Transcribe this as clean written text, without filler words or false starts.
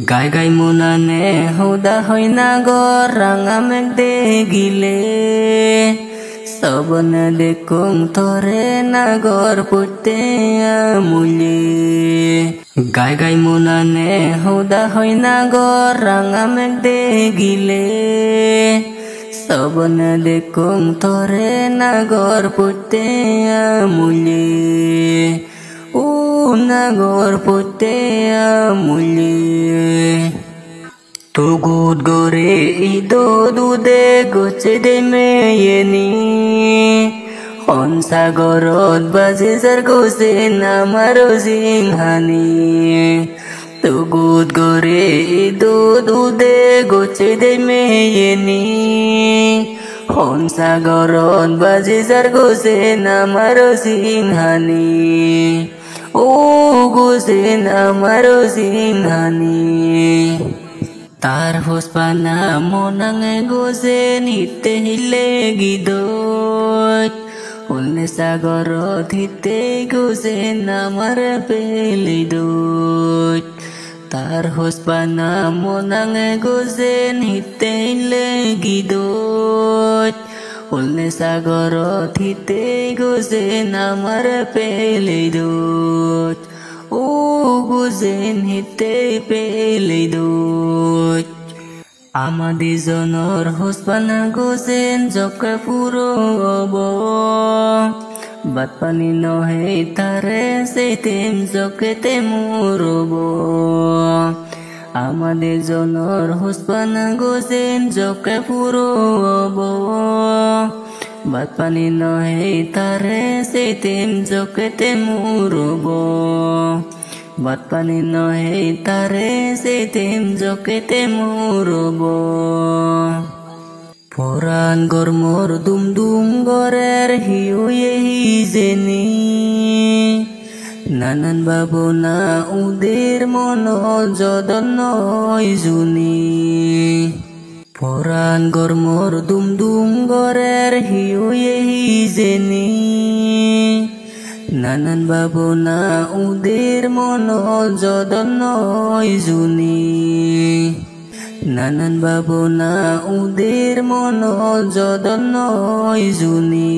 গাই গাই মোনানে হুদা হই না গর রাঙা মেঘ দে গিলে সবন দেখুং থরে না গর পুতে আমুলে গাই গাই মোনানে হুদা হই না গর রাঙা মেঘ দে গিলে সবন দেখুং থরে না গর পুতে আমুলে nagor putte amuli tugut gore ido dude goche de meyeni onsa gorot baje sar gose namaro singhani tugut gore ido dude goche de meyeni onsa gorot baje sar gose namaro singhani Gusin amaro singhani tar hospana monang gusin hitte hile gidot ulne sagorot hitte gusin amar pelidot tar hospana monang gusin hitte hile gidot ulne sagorot hitte gusin amar pelidot গুজেন হিতে পেলেদুত Amadi genre হোসপানা গুজেন জকে পুরো হব বাত পানি নহে তারে সেইতেম জকেতে মুরব Amadi genre হোসপানা গুজেন জকে পুরো হব বাত পানি নহে তারে সেইতেম জকেতে মুরব বাত পানি নহে তারে সেইতেম জকেতে মুরব পুরান গরমর দুম দুম গরের হিউয়ে হিজেনি নানান ভাবনা উদের মন যদন নয় জুনি পুরান গরমর দুম দুম গরের হিউয়ে হিজেনি নানান ভাবনা উদের মন যদন নয় জুনি নানান ভাবনা উদের মন যদন নয় জুনি